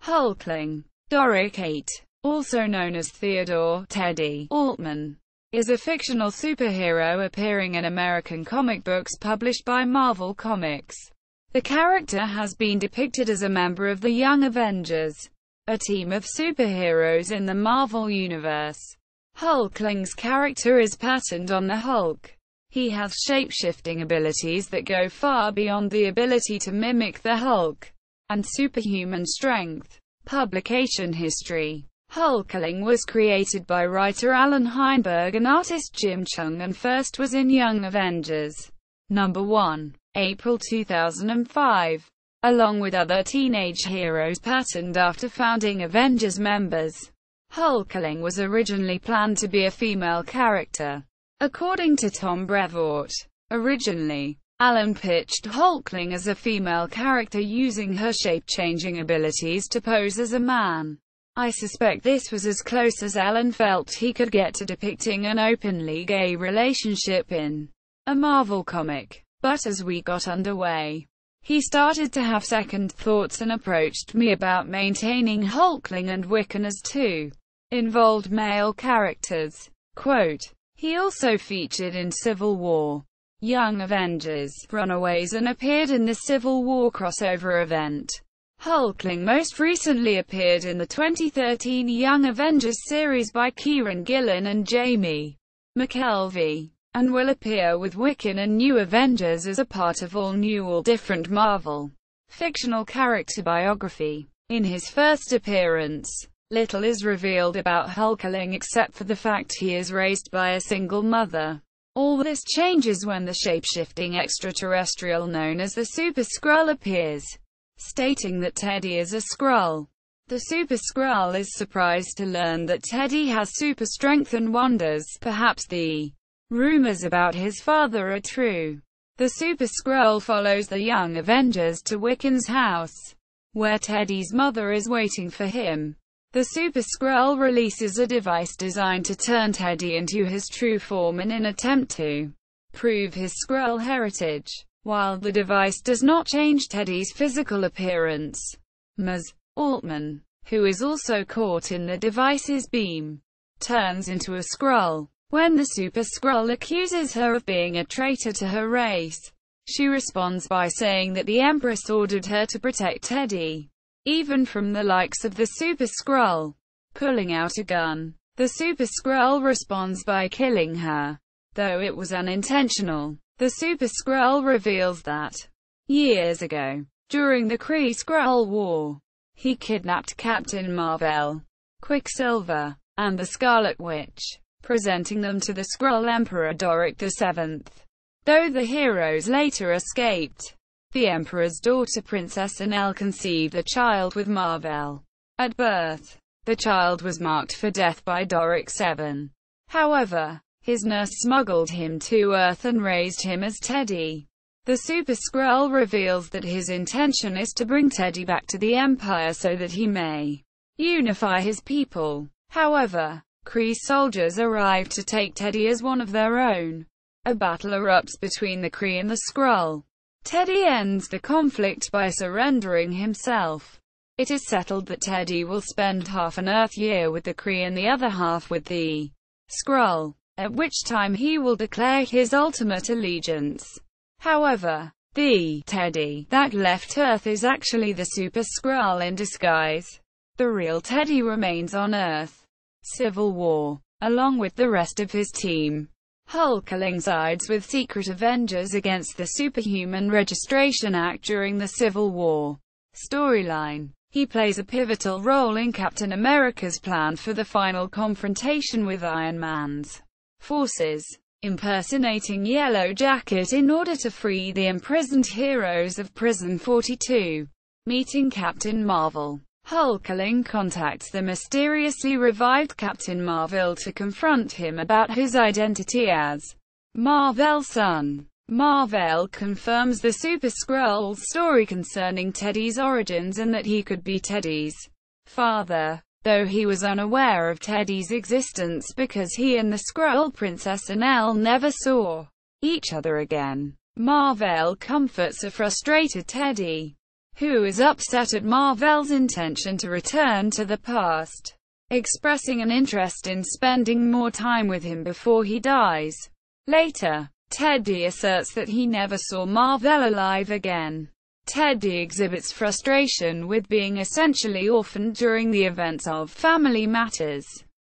Hulkling. Dorrek VIII, also known as Theodore Teddy Altman, is a fictional superhero appearing in American comic books published by Marvel Comics. The character has been depicted as a member of the Young Avengers, a team of superheroes in the Marvel Universe. Hulkling's character is patterned on the Hulk. He has shape-shifting abilities that go far beyond the ability to mimic the Hulk, and superhuman strength. Publication history. Hulkling was created by writer Allen Heinberg and artist Jim Cheung and first was in Young Avengers #1, April 2005, along with other teenage heroes patterned after founding Avengers members. Hulkling was originally planned to be a female character. According to Tom Brevoort, originally, Allen pitched Hulkling as a female character using her shape-changing abilities to pose as a man. I suspect this was as close as Allen felt he could get to depicting an openly gay relationship in a Marvel comic. But as we got underway, he started to have second thoughts and approached me about maintaining Hulkling and Wiccan as two involved male characters. Quote, he also featured in Civil War, Young Avengers, Runaways and appeared in the Civil War crossover event. Hulkling most recently appeared in the 2013 Young Avengers series by Kieran Gillen and Jamie McKelvey, and will appear with Wiccan and New Avengers as a part of All New All Different Marvel fictional character biography. In his first appearance, little is revealed about Hulkling except for the fact he is raised by a single mother. All this changes when the shape-shifting extraterrestrial known as the Super Skrull appears, stating that Teddy is a Skrull. The Super Skrull is surprised to learn that Teddy has super strength and wonders perhaps the rumors about his father are true. The Super Skrull follows the Young Avengers to Wiccan's house, where Teddy's mother is waiting for him. The Super Skrull releases a device designed to turn Teddy into his true form in an attempt to prove his Skrull heritage. While the device does not change Teddy's physical appearance, Ms. Altman, who is also caught in the device's beam, turns into a Skrull. When the Super Skrull accuses her of being a traitor to her race, she responds by saying that the Empress ordered her to protect Teddy, even from the likes of the Super Skrull. Pulling out a gun, the Super Skrull responds by killing her, though it was unintentional. The Super Skrull reveals that, years ago, during the Kree-Skrull War, he kidnapped Captain Marvel, Quicksilver, and the Scarlet Witch, presenting them to the Skrull Emperor Dorrek VII. Though the heroes later escaped, the Emperor's daughter Princess Nell conceived a child with Marvel. At birth, the child was marked for death by Dorrek VII. However, his nurse smuggled him to Earth and raised him as Teddy. The Super Skrull reveals that his intention is to bring Teddy back to the Empire so that he may unify his people. However, Kree soldiers arrive to take Teddy as one of their own. A battle erupts between the Kree and the Skrull. Teddy ends the conflict by surrendering himself. It is settled that Teddy will spend half an Earth year with the Kree and the other half with the Skrull, at which time he will declare his ultimate allegiance. However, the Teddy that left Earth is actually the Super Skrull in disguise. The real Teddy remains on Earth. Civil War. Along with the rest of his team, Hulkling sides with Secret Avengers against the Superhuman Registration Act during the Civil War storyline. He plays a pivotal role in Captain America's plan for the final confrontation with Iron Man's forces, impersonating Yellow Jacket in order to free the imprisoned heroes of Prison 42. Meeting Captain Marvel. Hulkling contacts the mysteriously revived Captain Marvel to confront him about his identity as Marvel's son. Marvel confirms the Super Skrull's story concerning Teddy's origins and that he could be Teddy's father, though he was unaware of Teddy's existence because he and the Skrull Princess Nell never saw each other again. Marvel comforts a frustrated Teddy. who is upset at Marvel's intention to return to the past, expressing an interest in spending more time with him before he dies. Later, Teddy asserts that he never saw Marvel alive again. Teddy exhibits frustration with being essentially orphaned during the events of Family Matters,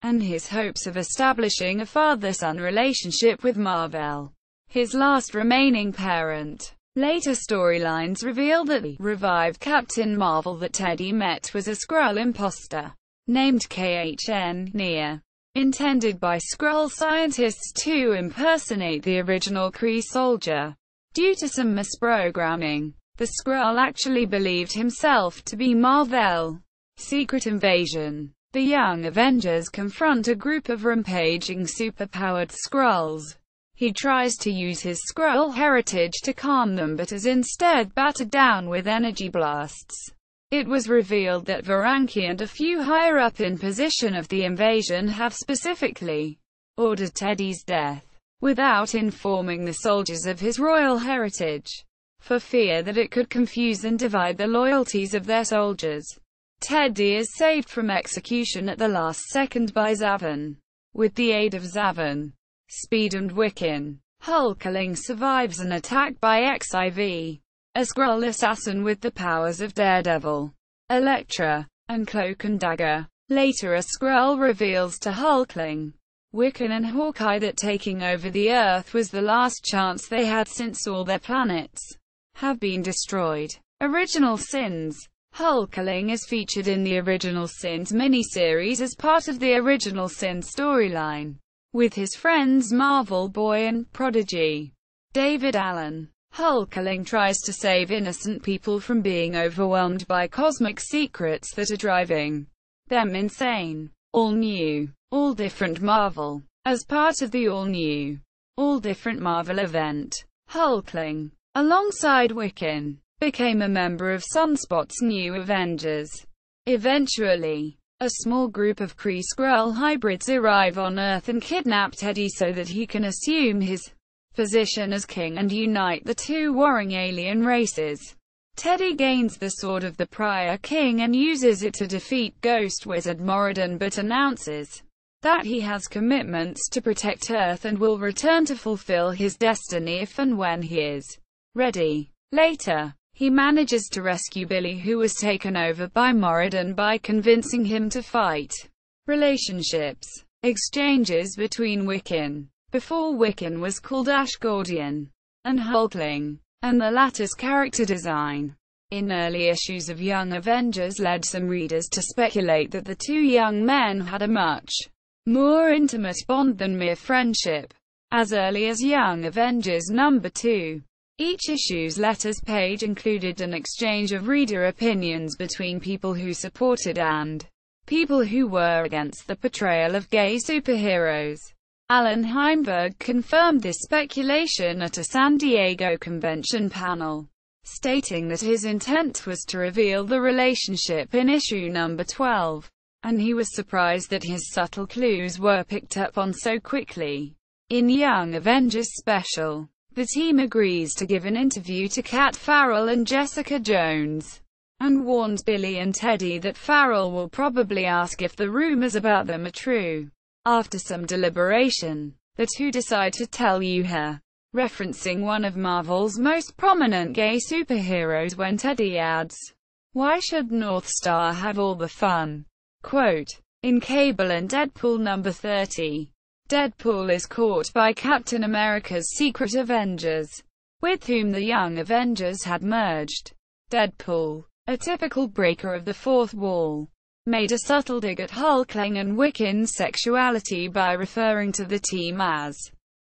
and his hopes of establishing a father-son relationship with Marvel, his last remaining parent. Later storylines reveal that the revived Captain Marvel that Teddy met was a Skrull imposter, named KHN, intended by Skrull scientists to impersonate the original Kree soldier. Due to some misprogramming, the Skrull actually believed himself to be Marvel. Secret invasion. The Young Avengers confront a group of rampaging superpowered Skrulls. He tries to use his Skrull heritage to calm them but is instead battered down with energy blasts. It was revealed that Varanki and a few higher up in position of the invasion have specifically ordered Teddy's death, without informing the soldiers of his royal heritage, for fear that it could confuse and divide the loyalties of their soldiers. Teddy is saved from execution at the last second by Zavin. With the aid of Zavin, Speed and Wiccan, Hulkling survives an attack by XIV, a Skrull assassin with the powers of Daredevil, Elektra, and Cloak and Dagger. Later a Skrull reveals to Hulkling, Wiccan and Hawkeye that taking over the Earth was the last chance they had since all their planets have been destroyed. Original Sins. Hulkling is featured in the Original Sins miniseries as part of the Original Sin storyline, with his friends Marvel Boy and Prodigy. David Allen. Hulkling tries to save innocent people from being overwhelmed by cosmic secrets that are driving them insane. All New, All Different Marvel. As part of the All New, All Different Marvel event, Hulkling, alongside Wiccan, became a member of Sunspot's New Avengers. Eventually, a small group of Kree-Skrull hybrids arrive on Earth and kidnap Teddy so that he can assume his position as king and unite the two warring alien races. Teddy gains the sword of the prior king and uses it to defeat Ghost Wizard Moradin but announces that he has commitments to protect Earth and will return to fulfill his destiny if and when he is ready. Later, he manages to rescue Billy, who was taken over by Moradin, by convincing him to fight. Relationships. Exchanges between Wiccan, before Wiccan was called Ashgordian, and Hulkling, and the latter's character design in early issues of Young Avengers led some readers to speculate that the two young men had a much more intimate bond than mere friendship. As early as Young Avengers #2, each issue's letters page included an exchange of reader opinions between people who supported and people who were against the portrayal of gay superheroes. Alan Heinberg confirmed this speculation at a San Diego convention panel, stating that his intent was to reveal the relationship in issue number 12, and he was surprised that his subtle clues were picked up on so quickly. In Young Avengers Special, the team agrees to give an interview to Kat Farrell and Jessica Jones, and warns Billy and Teddy that Farrell will probably ask if the rumors about them are true. After some deliberation, the two decide to tell her, referencing one of Marvel's most prominent gay superheroes when Teddy adds, "Why should North Star have all the fun?" Quote, in Cable and Deadpool #30, Deadpool is caught by Captain America's Secret Avengers, with whom the Young Avengers had merged. Deadpool, a typical breaker of the fourth wall, made a subtle dig at Hulkling and Wiccan's sexuality by referring to the team as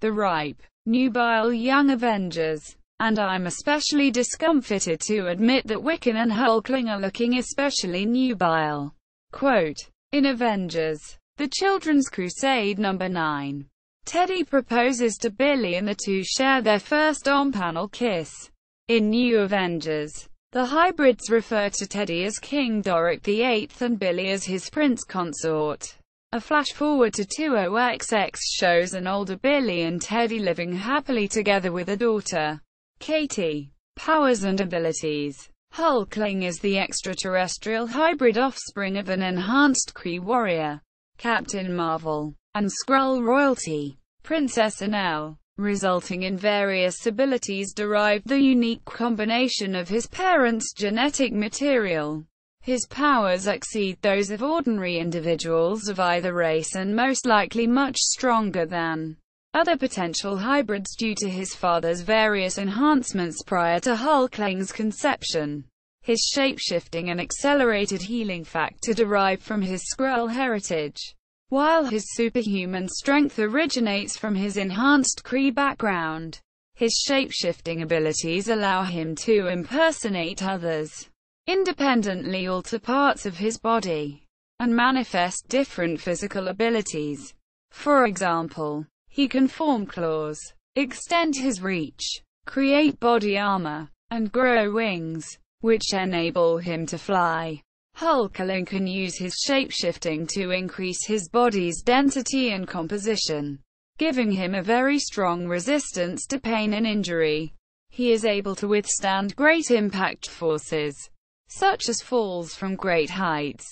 the ripe, nubile Young Avengers, and I'm especially discomfited to admit that Wiccan and Hulkling are looking especially nubile. Quote, in Avengers, The Children's Crusade #9, Teddy proposes to Billy and the two share their first on-panel kiss. In New Avengers, the hybrids refer to Teddy as King Dorrek VIII and Billy as his prince consort. A flash-forward to 20XX shows an older Billy and Teddy living happily together with a daughter, Katie. Powers and abilities. Hulkling is the extraterrestrial hybrid offspring of an enhanced Kree warrior, Captain Marvel, and Skrull royalty, Princess Anel, resulting in various abilities derived the unique combination of his parents' genetic material. His powers exceed those of ordinary individuals of either race and most likely much stronger than other potential hybrids due to his father's various enhancements prior to Hulkling's conception. His shapeshifting and accelerated healing factor derive from his Skrull heritage, while his superhuman strength originates from his enhanced Kree background. His shapeshifting abilities allow him to impersonate others, independently alter parts of his body, and manifest different physical abilities. For example, he can form claws, extend his reach, create body armor, and grow wings, which enable him to fly. Hulkling can use his shapeshifting to increase his body's density and composition, giving him a very strong resistance to pain and injury. He is able to withstand great impact forces, such as falls from great heights,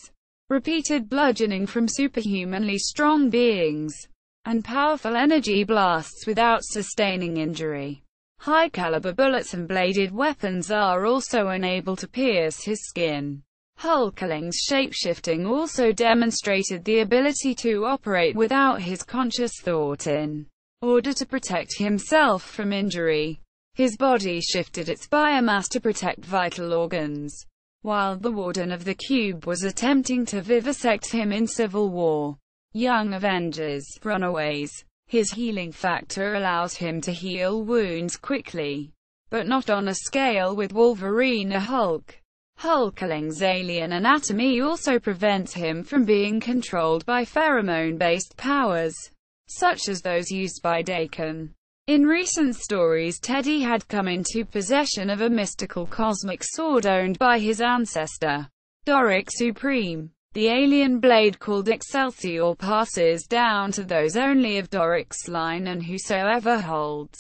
repeated bludgeoning from superhumanly strong beings, and powerful energy blasts without sustaining injury. High-caliber bullets and bladed weapons are also unable to pierce his skin. Hulkling's shapeshifting also demonstrated the ability to operate without his conscious thought in order to protect himself from injury. His body shifted its biomass to protect vital organs, while the Warden of the Cube was attempting to vivisect him in Civil War. Young Avengers, Runaways. His healing factor allows him to heal wounds quickly, but not on a scale with Wolverine or Hulk. Hulkling's alien anatomy also prevents him from being controlled by pheromone-based powers, such as those used by Daken. In recent stories, Teddy had come into possession of a mystical cosmic sword owned by his ancestor, Dorrek VIII. The alien blade called Excelsior passes down to those only of Dorrek's line, and whosoever holds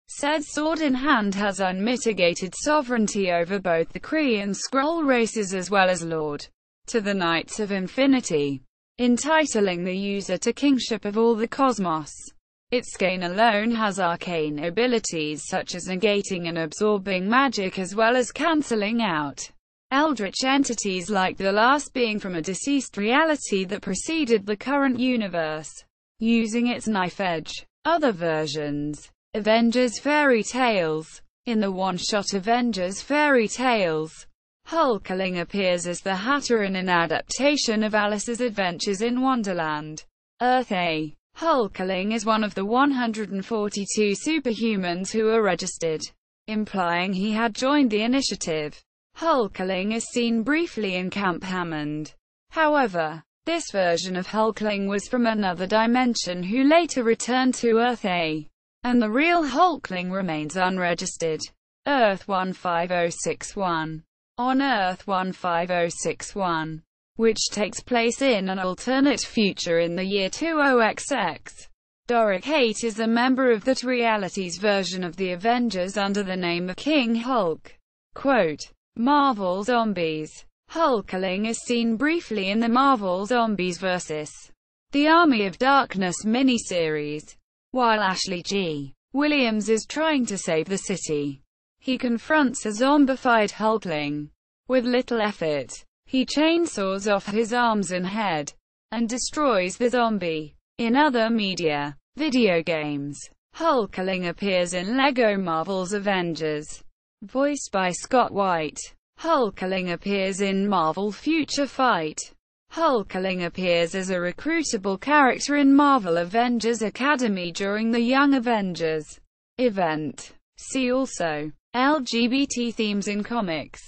said sword in hand has unmitigated sovereignty over both the Kree and Skrull races as well as Lord to the Knights of Infinity, entitling the user to kingship of all the cosmos. Its skein alone has arcane abilities such as negating and absorbing magic as well as cancelling out eldritch entities like the last being from a deceased reality that preceded the current universe, using its knife edge. Other versions. Avengers Fairy Tales. In the one-shot Avengers Fairy Tales, Hulkling appears as the Hatter in an adaptation of Alice's Adventures in Wonderland. Earth A. Hulkling is one of the 142 superhumans who are registered, implying he had joined the initiative. Hulkling is seen briefly in Camp Hammond. However, this version of Hulkling was from another dimension who later returned to Earth A, and the real Hulkling remains unregistered. Earth 15061. On Earth 15061, which takes place in an alternate future in the year 20XX, Dorrek VIII is a member of that reality's version of the Avengers under the name of King Hulk. Quote, Marvel Zombies. Hulkling is seen briefly in the Marvel Zombies vs. The Army of Darkness miniseries. While Ashley G. Williams is trying to save the city, he confronts a zombified Hulkling. With little effort, he chainsaws off his arms and head, and destroys the zombie. In other media, video games, Hulkling appears in LEGO Marvel's Avengers, voiced by Scott White. Hulkling appears in Marvel Future Fight. Hulkling appears as a recruitable character in Marvel Avengers Academy during the Young Avengers event. See also, LGBT themes in comics.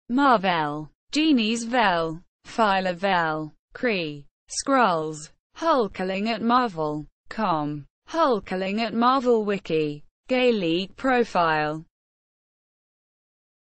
Marvel, Genies Vel, Phyla Vel, Kree, Skrulls. Hulkling at Marvel.com. Hulkling at Marvel Wiki. Gay League Profile.